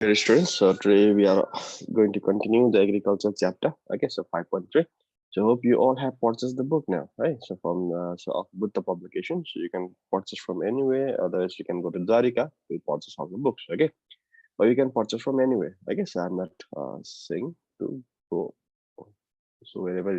Dear students, so today we are going to continue the agriculture chapter. Okay, so 5.3. So hope you all have purchased the book now, right? So from with the publication, so you can purchase from anywhere. Otherwise, you can go to Dwarika to purchase all the books. Okay, or you can purchase from anywhere. I guess I'm not saying to go. So wherever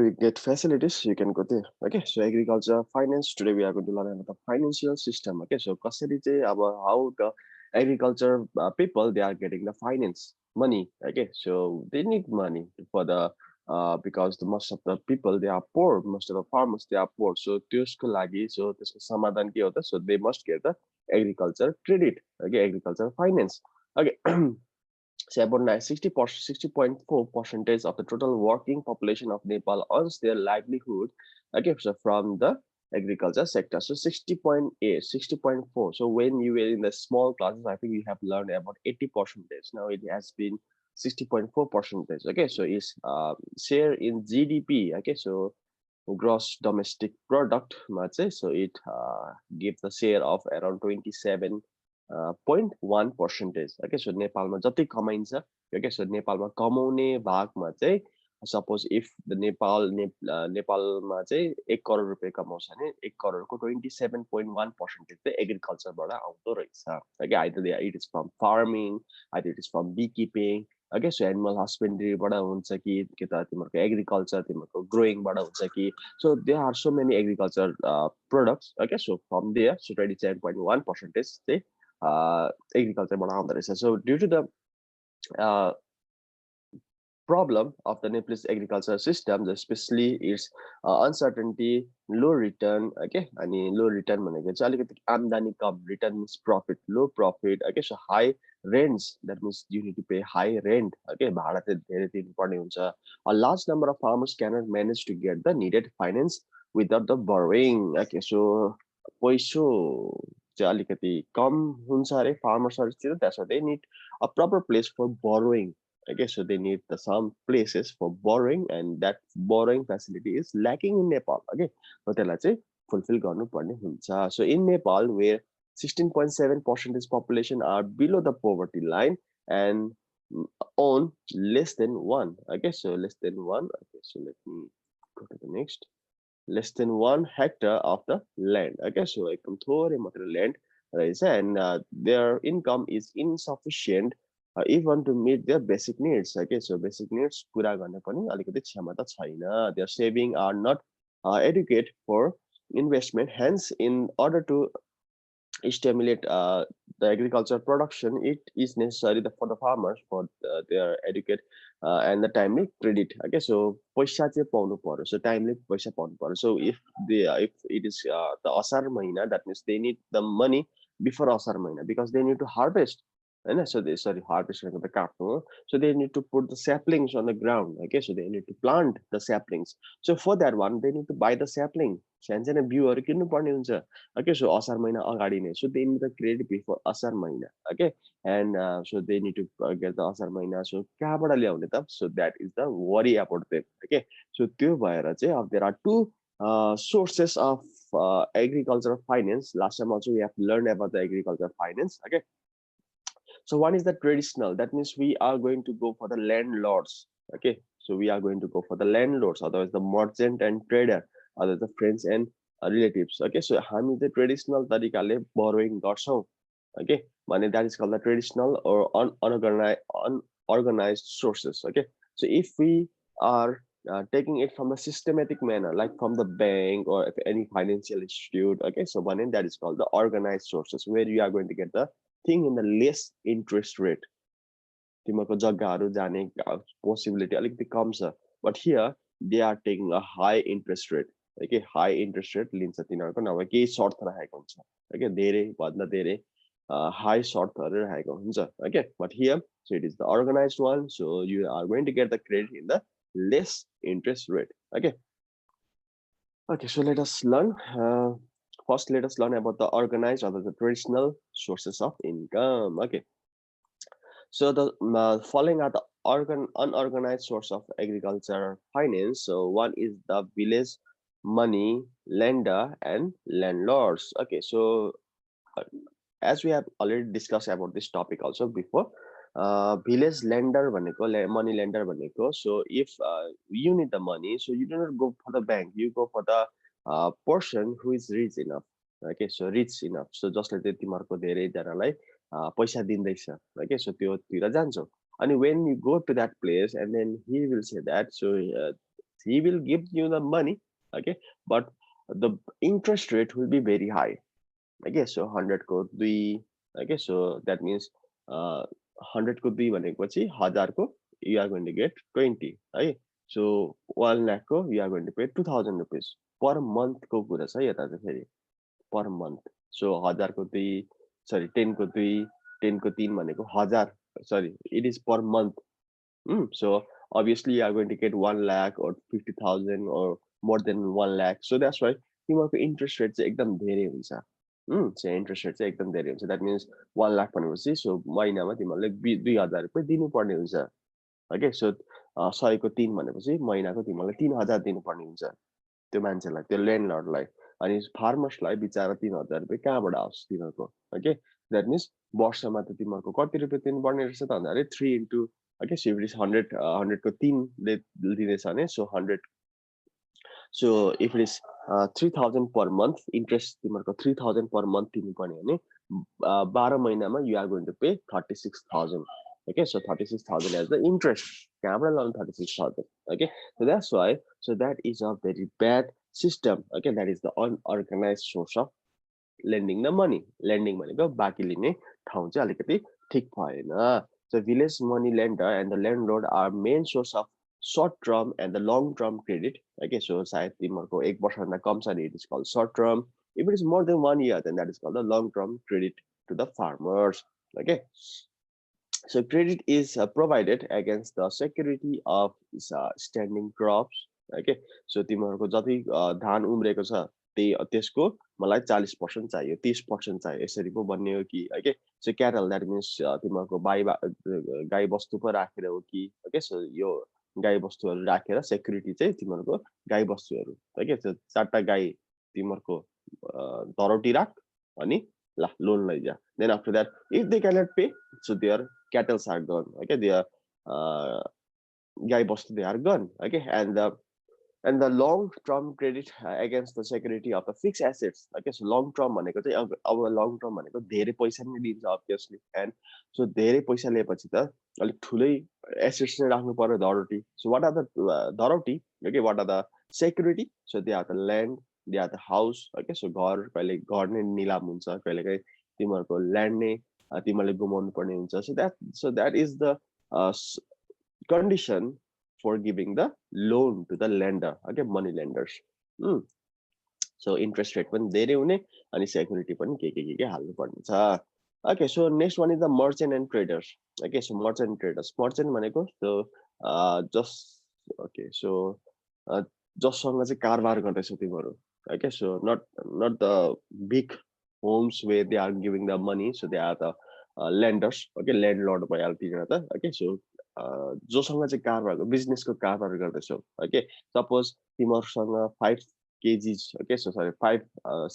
you get facilities, you can go there. Okay, so agriculture finance. Today we are going to learn about the financial system. Okay, so कसरी चाहिँ about how the agriculture people they are getting the finance money. Okay, so they need money for the because the most of the people they are poor, most of the farmers they are poor. So त्यसको लागि so त्यसको समाधान के हो त? So they must get the agriculture credit. Okay, agriculture finance. Okay. Say about 60.4 percentage of the total working population of Nepal earns their livelihood, okay, so from the agriculture sector. So 60.8, 60.4. So when you were in the small classes, I think you have learned about 80 percentage. Now it has been 60.4 percentage. Okay, so it's share in GDP. Okay, so gross domestic product, so it gives the share of around 27.1%. Okay, so नेपालमा जति कमाइन्छ, okay, so नेपालमा कमाउने भागमा चाहिँ suppose if the नेपालमा चाहिँ 1 करोड रुपियाँ कमाउँछ भने 1 करोडको 27.1% चाहिँ एग्रिकल्चरबाट आउँदो रहेछ. Okay, either it is from farming, either it is from beekeeping. Okay, so animal husbandryबाट हुन्छ कि त तिमीहरूको एग्रिकल्चर तिमीहरूको ग्रोइङबाट हुन्छ कि. So there are so many agriculture products. Okay, so from there, so 27.1% चाहिँ agriculture बाट आउँदो रहेछ. So due to the uh, problem of the Nepalese agriculture system, especially its uncertainty, low return, okay, अनि low return भनेको चाहिँ अलिकति आम्दानी कम, return means profit, low profit, okay, so high rents, that means you need to pay high rent, okay, भाडा चाहिँ धेरै तिर्नुपर्ने हुन्छ. A large number of farmers cannot manage to get the needed finance without the borrowing. Okay, so पैसो चाहिँ अलिकति कम हुन्छ अरे फार्मर्सहरूतिर, that's why they need a proper place for borrowing. Okay, so they need some places for borrowing, and that borrowing facility is lacking in Nepal. Okay, so त्यसलाई चाहिँ fulfill गर्नुपर्ने हुन्छ. So in Nepal, where 16.7% of population are below the poverty line and own less than one. Okay, so less than one. Okay, so let me go to the next. Less than 1 hectare of the land. Okay, so एकदम थोरै मात्र land रहेछ, and their income is insufficient even to meet their basic needs. Okay, so basic needs पुरा गर्न पनि अलिकति क्षमता छैन. Their saving are not adequate for investment. Hence, in order to stimulate the agriculture production, it is necessary for the farmers for their adequate and the timely credit. Okay, so पैसा चाहिँ पाउनु पर्यो, so timely पैसा पाउनु पर्यो. So if it is the asar mahina, that means they need the money before asar mahina because they need to harvest. And so they harvest the काट्नु. So they need to put the saplings on the ground. Okay, so they need to plant the saplings. So for that one, they need to buy the sapling. सानसानो बिउहरू किन्नु पर्ने हुन्छ. Okay, so asar mahina agadi नै. So they need the credit before asar mahina. Okay, and so they need to get the asar mahina. So कहाँबाट ल्याउने त? So that is the worry about them. Okay, so त्यो भएर चाहिँ there are two sources of agricultural finance. Last time also we have learned about the agricultural finance. Okay, so one is the traditional. That means we are going to go for the landlords. Okay, so we are going to go for the landlords. Otherwise, the merchant and trader, other the friends and relatives. Okay, so हामी the traditional तरिकाले borrowing गर्छौं. Okay, भने that is called the traditional or unorganized sources. Okay, so if we are taking it from a systematic manner, like from the bank or any financial institute, okay, so one that is called the organized sources, where you are going to get the thing in the less interest rate. तिमीहरूको जग्गाहरू जाने possibility अलिकति कम छ, but here they are taking a high interest rate. Okay, high interest rate लिन्छ तिनीहरूको, नभए केही शर्त राखेको हुन्छ. Okay, धेरै भन्दा धेरै high शर्तहरू राखेको हुन्छ. Okay, but here so it is the organized one, so you are going to get the credit in the less interest rate. Okay, okay, so let us learn. First, let us learn about the organized or the traditional sources of income. Okay, so the following are the unorganized source of agriculture finance. So one is the village money lender and landlords. Okay, so as we have already discussed about this topic also before, village lender भनेको money lender भनेको, so if you need the money, so you do not go for the bank, you go for the person who is rich enough. Okay, so rich enough, so जसले चाहिँ तिमीहरूको धेरैजनालाई पैसा दिँदैछ, okay, so त्योतिर जान्छौ. And when you go to that place, and then he will say that, so he will give you the money, okay, but the interest rate will be very high. Okay, so 100 को 2, okay, so that means 100 को 2 भनेपछि 1000 को you are going to get 20, है. So 1 lakh को you are going to pay 2000 rupees per month को कुरा छ यता चाहिँ फेरि per month. So 1000 को 2, sorry 10 को 2, 10 को 3 भनेको 1000, sorry, it is per month. So obviously you are going to get 1 lakh or 50,000 or more than 1 lakh. So that's why तिमीहरूको interest rate चाहिँ एकदम धेरै हुन्छ. So interest rate चाहिँ एकदम धेरै हुन्छ. That means 1 lakh भनेपछि, so महिनामा तिमीहरूले 2000 रुपियाँ दिनुपर्ने हुन्छ. Okay, so 100 को 3 भनेपछि महिनाको तिमीहरूले 3000 दिनुपर्ने हुन्छ त्यो मान्छेलाई, त्यो ल्यान्डलर्डलाई. अनि फार्मर्सलाई बिचारा 3000 रुपियाँ कहाँबाट आओस् तिमीहरूको. Okay, that means वर्षमा त तिमीहरूको कति रुपियाँ दिनुपर्ने रहेछ त भन्दाखेरि 3 into, okay, so if it is 100, 100 को 3 ले दिनेछ भने, so 100, so if it is 3000 per month, interest तिमीहरूको 3000 per month दिनुपर्ने भने 12 महिनामा you are going to pay 36,000. Okay, so 36,000 as the interest. कहाँबाट लाउनु 36,000? Okay, so that's why, so that is a very bad system. Okay, that is the unorganized source of lending the money. Lending भनेको बाँकी लिने ठाउँ चाहिँ अलिकति ठिक भएन. So village money lender and the landlord are main source of short term and the long term credit. Okay, so सायद तिमीहरूको 1 वर्षभन्दा कम छ भने it is called short term. If it is more than 1 year, then that is called the long term credit to the farmers. Okay, so credit is provided against the security of standing crops. Okay, so तिमीहरूको जति धान उम्रेको छ त्यसको मलाई 40% चाहियो, 30% चाहियो, यसरी पो भन्ने हो कि. Okay, so cattle, that means तिमीहरूको गाई बस्तु पो राखेर हो कि. Okay, so यो गाई बस्तुहरू राखेर सेक्युरिटी चाहिँ तिमीहरूको गाई बस्तुहरू. Okay, so 4टा गाई तिमीहरूको धरोटी राख अनि ल लोन लैजा. Then after that, if they cannot pay, so their cattle are gone. Okay, their गाई बस्तु they are gone. Okay, and the long term credit against the security of the fixed assets. Okay, so long term भनेको चाहिँ अब long term भनेको धेरै पैसा नै दिन्छ obviously, and so धेरै पैसा लिएपछि त अलिक ठुलै assets नै राख्नु पर्यो धरोटी. So what are the धरोटी? Okay, what are the security? So they are the land, they are the house. Okay, so घर कहिले घर नै निलाम हुन्छ, कहिलेकाहीँ तिमीहरूको ल्यान्ड नै तिमीहरूले गुमाउनु पर्ने हुन्छ. So that is the condition for giving the loan to the lender. Okay, money lenders. So interest rate पनि धेरै हुने अनि security पनि के हाल्नु पर्ने छ. Okay, so next one is the merchant and traders. Okay, so merchant and traders. Merchant भनेको so just okay, so जससँग चाहिँ कारोबार गर्दैछौ तिमीहरू. Okay, so not the big homes where they are giving the money, so they are the lenders. Okay, landlord भइहाल्यो तिनीहरू त. Okay, so जोसँग चाहिँ कारोबार बिजनेसको कारोबार गर्दैछौ. Okay, सपोज तिमीहरूसँग 5 kg, okay, so sorry 5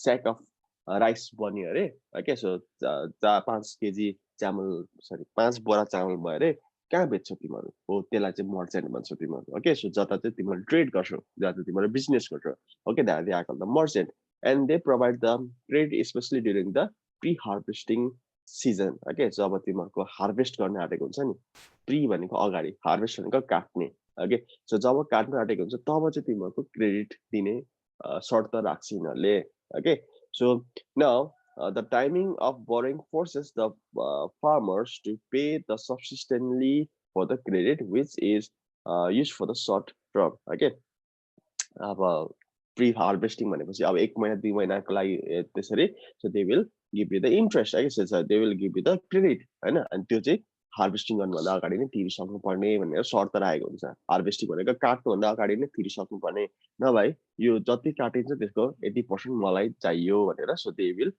sack of rice बन्यो अरे. Okay, so 5 kg चामल, sorry 5 बोरा चामल भयो अरे. कहाँ बेच्छौ तिमीहरू? हो त्यसलाई चाहिँ मर्चेन्ट भन्छौ तिमीहरू. Okay, so जता चाहिँ तिमीहरू ट्रेड गर्छौ, जता तिमीहरू बिजनेस गर्छौ. Okay, that they are called the merchant, and they provide the trade especially during the pre-harvesting season. Okay, so अब तिमीहरूको हार्भेस्ट गर्न आँटेको हुन्छ नि, प्री भनेको अगाडि, हार्भेस्ट भनेको काट्ने. Okay, so जब काट्न आँटेको हुन्छ तब चाहिँ तिमीहरूको क्रेडिट दिने शर्त राख्छ यिनीहरूले. Okay, so now the timing of borrowing forces the farmers to pay the subsistently for the credit which is used for the short term. Okay, अब प्री हार्भेस्टिङ भनेपछि अब 1 महिना 2 महिनाको लागि त्यसरी, so they will give you the interest. I guess they will give you the credit, हैन. अनि त्यो चाहिँ हार्भेस्टिङ गर्नुभन्दा अगाडि नै तिरिसक्नु पर्ने भनेर शर्त राखेको हुन्छ. हार्भेस्टिङ भनेको काट्नुभन्दा अगाडि नै तिरिसक्नु पर्ने, नभए यो जति काटिन्छ त्यसको 80% मलाई चाहियो भनेर. So they will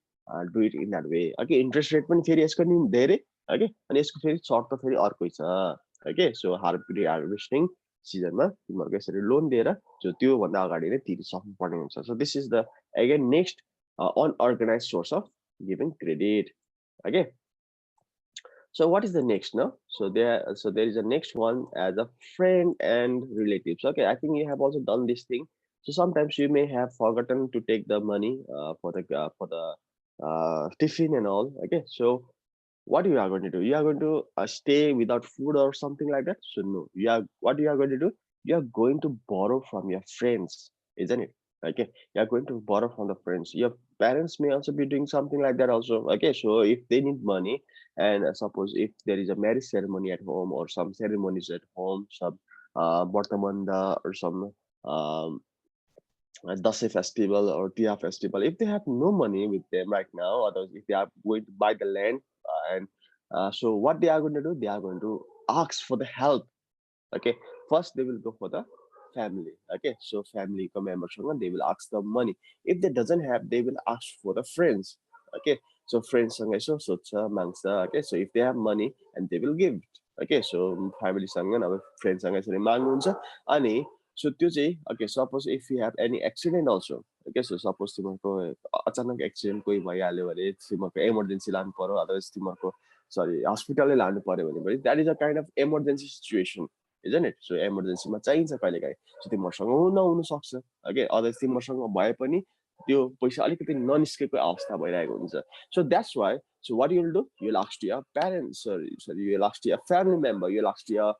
do it in that way. Okay, interest rate पनि फेरि यसको नि धेरै. Okay, अनि यसको फेरि शर्त फेरि अर्कै छ. Okay, so हार्भेस्टिङ सिजनमा तिमीहरूको यसरी लोन दिएर जो त्यो भन्दा अगाडि नै तिरिसक्नु पर्ने हुन्छ. So this is the again next unorganized source of giving credit. Okay. So what is the next now? So there is a next one as a friend and relatives. Okay, I think you have also done this thing. So sometimes you may have forgotten to take the money for the tiffin and all. Okay, so what you are going to do? You are going to stay without food or something like that. So no, you are what you are going to do? You are going to borrow from your friends, isn't it? Okay, you are going to borrow from the friends. Your parents may also be doing something like that also. Okay, so if they need money, and suppose if there is a marriage ceremony at home or some ceremonies at home, some Bartamanda or some um, Dase festival or Tia festival, if they have no money with them right now, or if they are going to buy the land, and so what they are going to do, they are going to ask for the help. Okay, first they will go for the family. Okay, so family members, they will ask the money. If they doesn't have, they will ask for the friends. Okay, so friends सँग यसो सोध्छ माग्छ. Okay, so if they have money, and they will give it. Okay, so family सँग अब friends सँग यसरी माग्नुहुन्छ. अनि so त्यो चाहिँ okay, suppose if you have any accident also. Okay, so suppose तिमीहरूको अचानक एक्सिडेन्ट कोही भइहाल्यो भने तिमीहरूको इमर्जेन्सी लानु पर्यो, अदरवाइज तिमीहरूको सरी हस्पिटलै लानु पर्यो भने पनि that is a kind of emergency situation, isn't it? So emergency-मा चाहिन्छ कहिलेकाहीँ. So तिमीहरूसँग नहुन सक्छ. Okay, अझै तिमीहरूसँग भए पनि त्यो पैसा अलिकति ननिस्केको अवस्था भइरहेको हुन्छ. So that's why, so what you'll do, you'll ask to your parents, sorry, you'll ask to your family member, you'll ask to your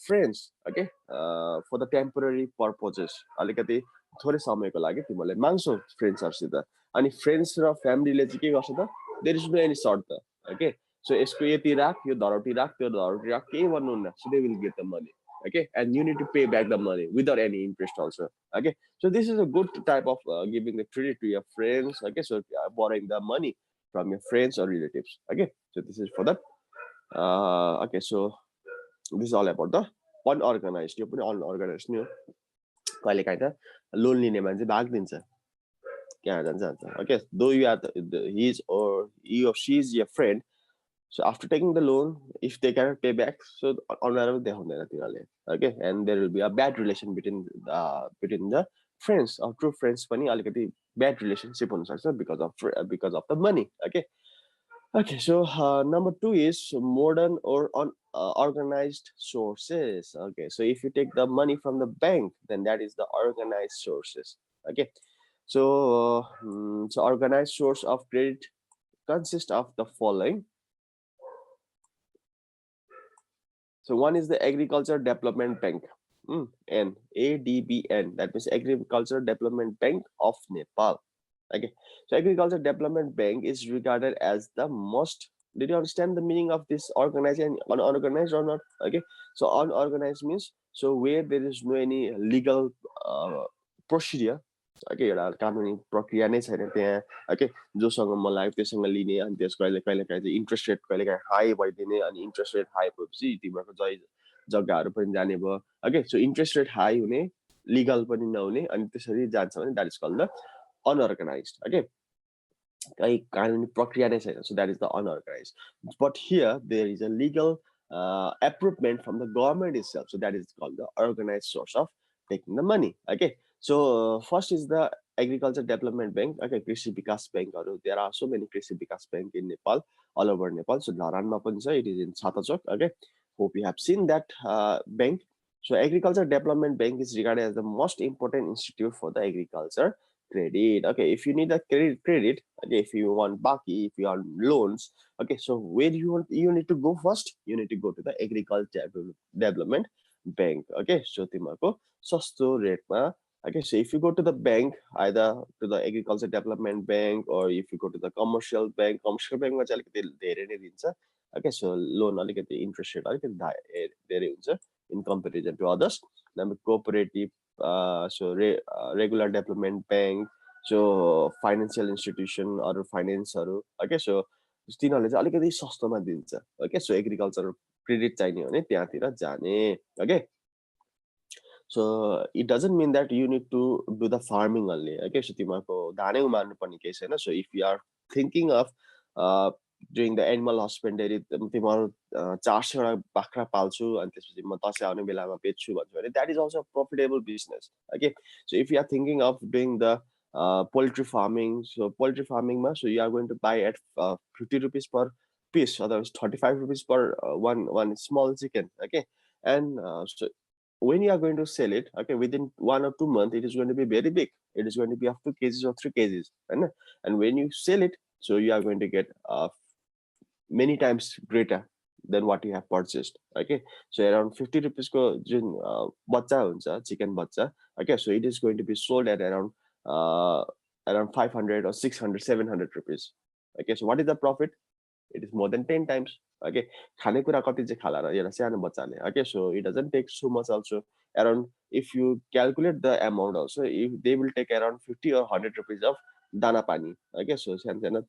friends, okay, for the temporary purposes. अलिकति थोरै समयको लागि तिमीहरूले माग्छौ फ्रेन्ड्सहरूसित. अनि फ्रेन्ड्स र फ्यामिलीले चाहिँ के गर्छ त, there is no any sort. Okay, so यसको यति राख, यो धरौटी राख, त्यो धरौटी राख, केही भन्नुहुन्न. So they will get the money. Okay, and you need to pay back the money without any interest also. Okay, so this is a good type of giving the credit to your friends. Okay, so borrowing the money from your friends or relatives. Okay, so this is for that. Okay, so this is all about the unorganized. यो पनि unorganized नै हो. कहिलेकाहीँ त loan लिने मान्छे भागिदिन्छ, कहाँ जान्छ. Okay, though you are his or he or she is your friend. So after taking the loan, if they cannot pay back, so honorable they हुँदैन तिनीहरूले. Okay, and there will be a bad relation between the friends or true friends पनि अलिकति bad relationship हुन सक्छ because of the money. Okay. Okay, so number two is modern or organized sources. Okay, so if you take the money from the bank, then that is the organized sources. Okay, so so organized source of credit consists of the following. So one is the Agriculture Development Bank, ADBN. That means Agriculture Development Bank of Nepal. Okay, so Agriculture Development Bank is regarded as the most. Did you understand the meaning of this organized and unorganized or not? Okay, so unorganized means so where there is no any legal procedure. Okay, एउटा कानुनी प्रक्रिया नै छैन त्यहाँ. Okay, जोसँग मन लाग्यो त्योसँग लिने, अनि त्यसको कहिलेकाहीँ चाहिँ इन्ट्रेस्ट रेट कहिलेकाहीँ हाई भइदिने, अनि इन्ट्रेस्ट रेट हाई भएपछि तिमीहरूको जग्गाहरू पनि जाने भयो. Okay, so interest rate high हुने, लिगल पनि नहुने, अनि त्यसरी जान्छ भने that is called the unorganized. Okay, कहीँ कानुनी प्रक्रिया नै छैन. So that is the unorganized. But here there is a legal approval from the government itself. So that is called the organized source of taking the money. Okay, so first is the Agriculture Development Bank. Okay, Krishi Vikas Bank. There are so many Krishi Vikas Bank in Nepal, all over Nepal. So Dharanma पनि छ, it is in Chhatachok. Okay, hope you have seen that bank. So Agriculture Development Bank is regarded as the most important institute for the agriculture credit. Okay, if you need a credit, okay, if you want baki, if you want loans, okay, so where you need to go first? You need to go to the Agriculture Development Bank. Okay, so तिमीहरूको सस्तो रेटमा. Okay, so if you go to the bank, either to the Agriculture Development Bank or if you go to the commercial bank मा चाहिँ अलिकति धेरै नै दिन्छ. Okay, so loan अलिकति interest rate अलिकति धेरै हुन्छ in comparison to others. Number cooperative, regular development bank, so financial institution or finance-हरु. Okay, so तिनीहरूले चाहिँ अलिकति सस्तोमा दिन्छ. Okay, so agriculture credit चाहिने भने त्यहाँतिर जाने. Okay, so it doesn't mean that you need to do the farming only. Okay, so तिमीहरूको धानै उमार्नु पर्ने केही छैन. So if you are thinking of doing the animal husbandry, तिमीहरू 400 बाख्रा पाल्छु अनि त्यसपछि म दसैँ आउने बेलामा बेच्छु भन्छ भने that is also a profitable business. Okay, so if you are thinking of doing the poultry farming. So poultry farming ma, so you are going to buy at 50 rupees per piece, otherwise 35 rupees per one small chicken. Okay, and so when you are going to sell it, okay, within 1 or 2 months, it is going to be very big. It is going to be up to kgs or 3 kgs, right? And when you sell it, so you are going to get many times greater than what you have purchased. Okay, so around 50 rupees ko jun bacha huncha, chicken bacha. Okay, so it is going to be sold at uh, around 500 or 600, 700 rupees. Okay, so what is the profit? It is more than 10 times. Okay, खानेकुरा कति चाहिँ खाला र एउटा सानो बच्चाले. Okay, so it doesn't take so much also. Around, if you calculate the amount also, if they will take around 50 or 100 rupees of दाना पानी. Okay, so सानो सानो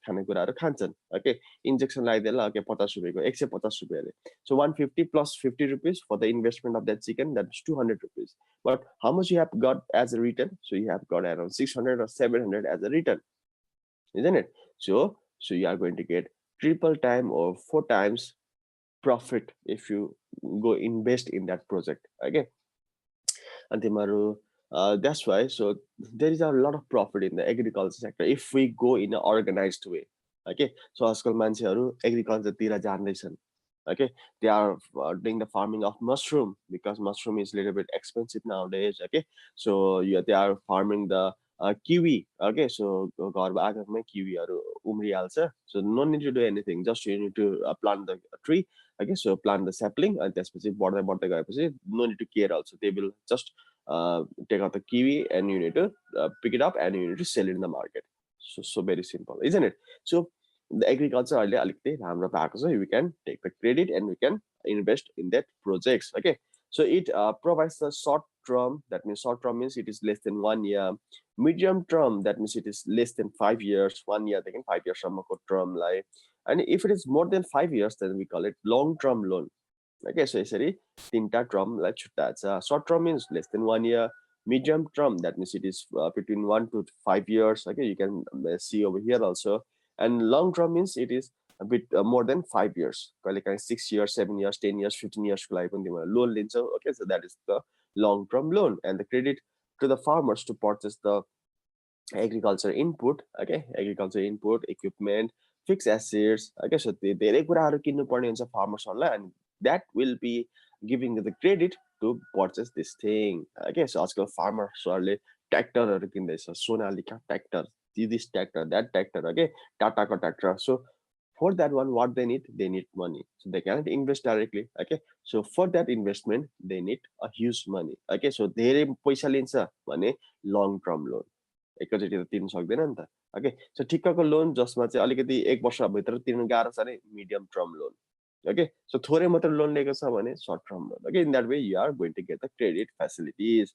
खानेकुराहरू खान्छन्. Okay, injection लगाइदिएला. Okay, 50 रुपियाँको 150 रुपियाँले. So 150 plus 50 rupees for the investment of that chicken, that's 200 rupees. But how much you have got as a return? So you have got around 600 or 700 as a return, isn't it? So you are going to get triple time or 4 times profit if you go invest in that project. Okay, and that's why, so there is a lot of profit in the agriculture sector if we go in an organized way. Okay, so आजकल मान्छेहरू एग्रिकल्चरतिर जान्दैछन्. Okay, they are doing the farming of mushroom because mushroom is a little bit expensive nowadays. Okay, so yeah, they are farming the kiwi. Okay, so घरमा आँगनमै किवीहरू उम्रिहाल्छ. So no need to do anything, just you need to plant the tree. Okay, so plant the sapling, and त्यसपछि बढ्दै बढ्दै गएपछि no need to care also. They will just take out the kiwi and you need to pick it up and you need to sell it in the market. So very simple, isn't it? So the agriculture अहिले अलिकति राम्रो भएको छ. We can take the credit and we can invest in that projects. Okay, so it provides the short term. That means short term means it is less than 1 year. Medium term, that means it is less than 5 years. 1 year देखि 5 years सम्मको term lie. And if it is more than 5 years, then we call it long term loan. Okay, so यसरी तीनटा term लाई छुट्टाएको छ. Short term means less than 1 year. Medium term, that means it is between 1 to 5 years. Okay, you can see over here also. And long term means it is a bit more than 5 years. कहिले काहीँ 6 years, 7 years, 10 years, 15 years को लागि पनि तिमीहरू loan लिन्छौ. Okay, so that is the long term loan, and the credit to the farmers to purchase the agriculture input. Okay, agriculture input, equipment, fixed assets. Okay, so धेरै कुराहरू किन्नु पर्ने हुन्छ फार्मर्सहरूलाई, and that will be giving the credit to purchase this thing. Okay, so आजकल फार्मर्सहरूले ट्र्याक्टरहरू किन्दैछ. Sonalika tractor, this tractor, that tractor. Okay, Tata tractor. So for that one, what they need money. So they cannot invest directly. Okay, so for that investment they need a huge money. Okay, so धेरै पैसा लिन्छ भने long term loan. एकैचोटि त तिर्न सक्दैन नि त. Okay, so ठिक्कको लोन जसमा चाहिँ अलिकति 1 वर्षभित्र तिर्न गाह्रो छ भने medium term loan. Okay, so थोरै मात्र लोन लिएको छ भने short term loan. Okay, in that way you are going to get the credit facilities.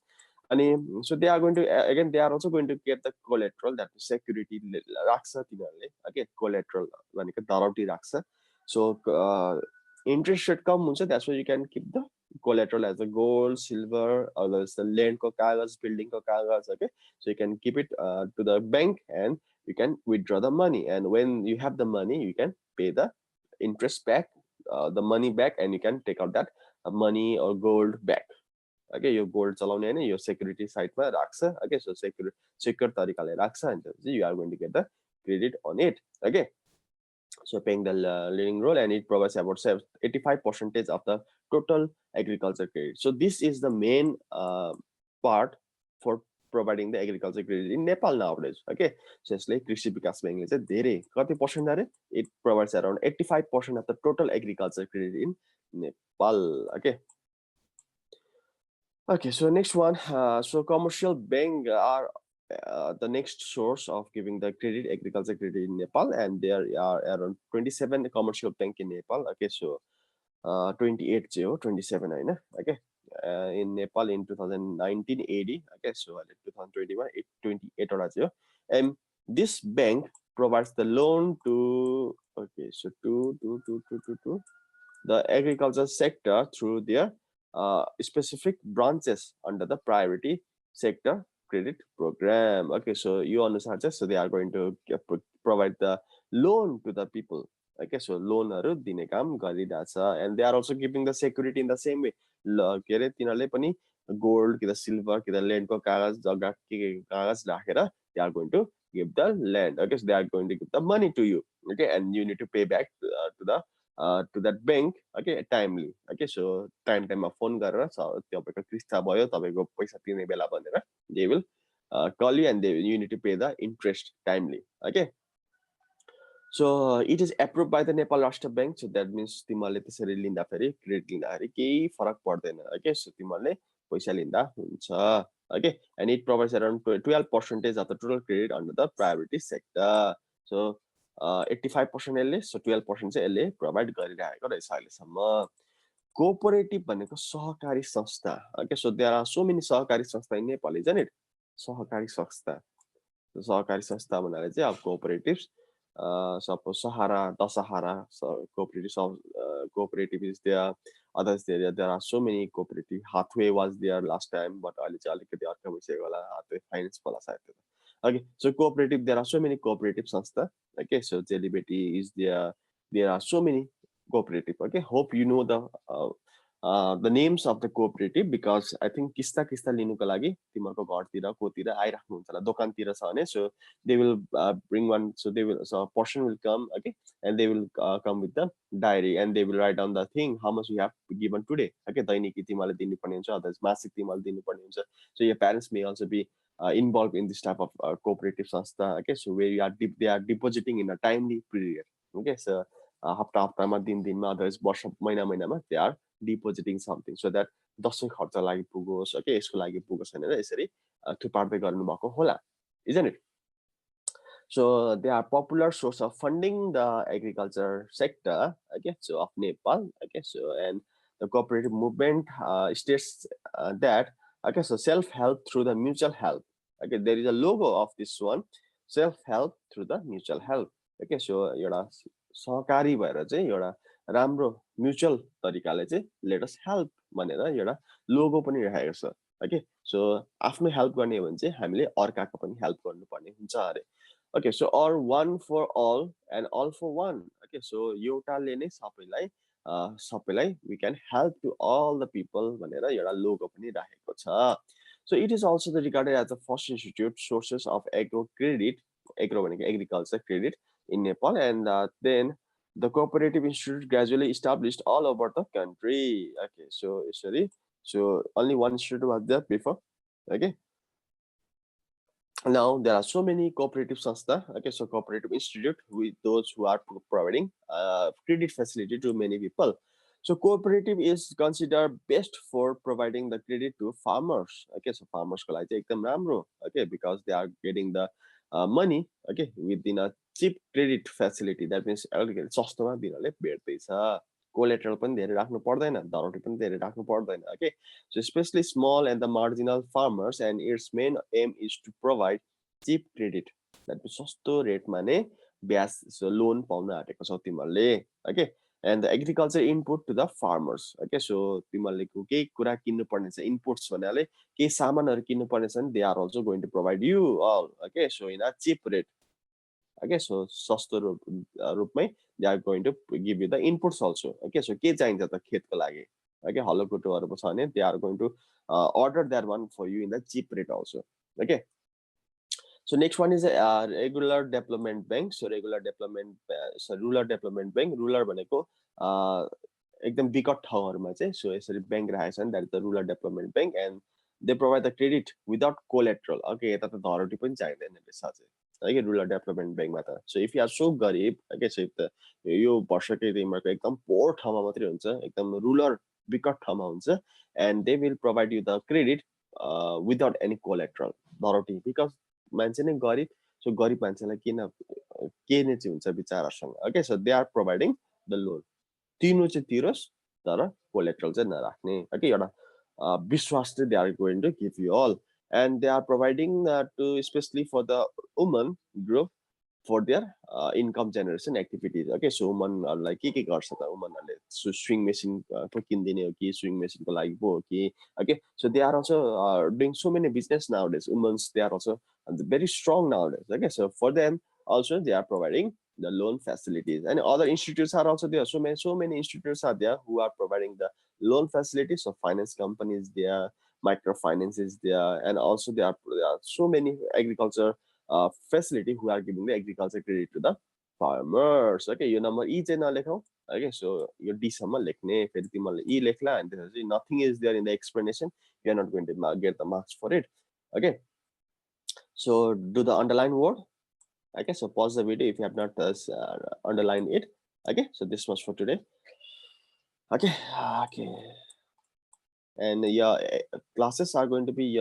And so they are going to again, they are also going to get the collateral, that security राख्छ तिनीहरूले. Okay, collateral भनेको धरौटी राख्छ. So interest rate कम हुन्छ, that's why you can keep the collateral as a gold, silver, or the land ko कागज, building ko कागज. Okay, so you can keep it to the bank and you can withdraw the money, and when you have the money you can pay the interest back, the money back, and you can take out that money or gold back. Okay, yo gold चलाउने हैन, यो security साइडमा राख्छ. Okay, so secure तरिकाले राख्छ, and you are going to get the credit on it. Okay, so paying the leading role, and it provides about 85% of the total agriculture credit. So this is the main part for providing the agriculture credit in Nepal nowadays. Okay, so यसले कृषि विकास बैंकले चाहिँ धेरै कति percent अरे, it provides around 85% of the total agriculture credit in Nepal. Okay, so next one, so commercial bank are the next source of giving the credit, agriculture credit in Nepal, and there are around 27 commercial bank in Nepal. Okay, so 28 27 Hahn. Okay, in Nepal in 2019 80. Okay, so 2021 28 वटा थियो. And this bank provides the loan to, okay, so to the agriculture sector through their specific branches under the priority sector credit program. Okay, so you understand, so they are going to provide the loan to the people. Okay, so loan दिने काम गरिरहेछ, and they are also giving the security in the same way. के अरे तिनीहरूले पनि gold कि त silver कि त land को कागज जग्गा के कागज राखेर they are going to give the land. Okay, so they are going to give the money to you. Okay, and you need to pay back to that bank. Okay, timely. Okay, so time मा phone गरेर तपाईको किस्ता भयो तपाईको पैसा तिर्ने बेला भनेर they will call you and you need to pay the interest timely. Okay, so it is approved by the Nepal Rashtra Bank. So that means तिमीले त्यसरी लिँदाखेरि क्रेडिट लिँदाखेरि केही फरक पर्दैन. Okay, so तिमीले पैसा लिँदा हुन्छ. Okay, and it provides around 12% of the total credit under the priority sector. So 85% यसले, so 12% चाहिँ यसले प्रोभाइड गरिरहेको रहेछ अहिलेसम्म. कोअपरेटिभ भनेको सहकारी संस्था. Okay, so there are so many सहकारी संस्था in Nepal, isn't it? सहकारी संस्था. सहकारी संस्था भन्नाले चाहिँ अब कोअपरेटिभ्स suppose Sahara, Dasahara, so cooperative is there. Others there are so many cooperative. Hathway was there last time, but Hathway finance side. Okay, so cooperative, there are so many cooperative sanstha. Okay, so Jelibeti is there. There are so many cooperative. Okay, hope you know the names of the cooperative because I think kista linuko लागि तिमीहरुको घरतिर कोतिर आइराख्नु हुन्छ होला दोकानतिर छ भने so they will bring one, so a person will come, okay, and they will come with the diary and they will write down the thing how much you have given today. Okay, दैनिकी तिमीले दिनुपर्ने हुन्छ अथवा मासिक तिमीले दिनुपर्ने हुन्छ. So your parents may also be involved in this type of cooperative संस्था. Okay, so where they are depositing in a timely period. Okay, so हप्तामा दिनमा अथवा वर्ष महिनामा they are depositing something so that Dashain खर्च लागि पुगोस्. Okay, यसको लागि पुगोस् भनेर यसरी थुपार्दै गर्नु भएको होला, isn't it? So they are popular source of funding the agriculture sector, okay, so of Nepal. Okay, so and the cooperative movement states that, okay, so self-help through the mutual help. Okay, there is a logo of this one, self-help through the mutual help. Okay, so एउटा सहकारी भएर चाहिँ एउटा राम्रो mutual तरिकाले चाहिँ let us help भनेर एउटा लोगो पनि राखेको छ. ओके, सो आफ्नो हेल्प गर्ने हो भने चाहिँ हामीले अर्काको पनि हेल्प गर्नुपर्ने हुन्छ अरे. Okay, so uh one for all and all for one. Okay, so एउटाले नै सबैलाई we can help to all the people भनेर एउटा लोगो पनि राखेको छ. So it is also the regarded as the first institute sources of agro credit. Agro भनेको agriculture credit in Nepal, and then the cooperative institute gradually established all over the country. Okay, so only one institute was there before. Okay, now there are so many cooperative sanstha. Okay, so cooperative institute with those who are providing credit facility to many people. So cooperative is considered best for providing the credit to farmers. Okay, so farmers ko लागि चाहिँ एकदम राम्रो. Okay, because they are getting the money, okay, within a cheap credit facility. That means सस्तोमा दिनले भेट्दैछ. Collateral पनि धेरै राख्नु पर्दैन, धरोटी पनि धेरै राख्नु पर्दैन. Okay, so especially small and the marginal farmers, and its main aim is to provide cheap credit. That means सस्तो रेटमा नै ब्याज लोन पाउन आँटेको छौ तिमीले. Okay, and the agriculture input to the farmers. Okay, so तिमीले केही कुरा किन्नु पर्ने छ, इनपुट्स भन्नाले केही सामानहरु किन्नु पर्ने छ नि, they are also going to provide you all. Okay, so in a cheap rate. Okay, so सस्तो रूपमै they are going to give you the inputs also. Okay, so के चाहिन्छ त खेतको लागि. Okay, हलो कुटोहरु छ भने they are going to order that one for you in the cheap rate also. Okay, so next one is a regular development bank. So rural development bank. Rural भनेको एकदम विकट ठाउँहरुमा चाहिँ so यसरी bank राखेको छ नि, that is the rural development bank, and they provide the credit without collateral. Okay, यता त धरोटी पनि चाहिदैन रहेछ चाहिँ. Okay, rural development bank मा त. So if you are so गरिब, okay, so if यो वर्षकै तिमीहरुको एकदम पोर ठाउँमा मात्रै हुन्छ, एकदम रुरल विकट ठाउँमा हुन्छ, and they will provide you the credit without any collateral, धरोटी, because मान्छे नै गरिब, so गरिब मान्छेलाई के नै चाहिँ हुन्छ बिचारासँग. Okay, so they are providing the loan. तिर्नु चाहिँ तिरोस् तर कोलेट्रल चाहिँ नराख्ने. Okay, एउटा विश्वास चाहिँ they are going to give you all, and they are providing to especially for the women group for their income generation activities. Okay, so women are like के गर्छ त womenहरुले, so swing machine पो किन्दिने हो कि swing machine को लागि पो हो कि. Okay, so they are also doing so many business nowadays. Women, they are also very strong nowadays. Okay, so for them also they are providing the loan facilities, and other institutes are also there. So many institutes are there who are providing the loan facilities. So finance companies there, microfinance is there, and also there are so many agriculture facility who are giving the agriculture credit to the farmers. Okay, यो number E चाहिँ नलेखौ. Okay, so यो D सम्म लेख्ने, फेरि तिमीले ई लेख्ला, and त्यसपछि nothing is there in the explanation. You are not going to get the marks for it. Okay, so do the underline word. Okay, so pause the video if you have not underlined it. Okay, so this was for today. Okay, and your classes are going to be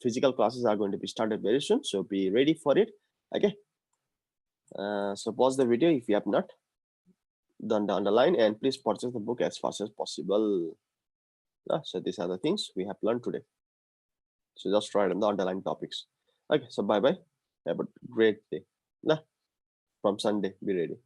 physical classes are going to be started very soon, so be ready for it. Okay, so pause the video if you have not done the underline, and please purchase the book as fast as possible. So these are the things we have learned today. So just write on the underlying topics. Okay, so bye bye, have a great day. From Sunday, be ready.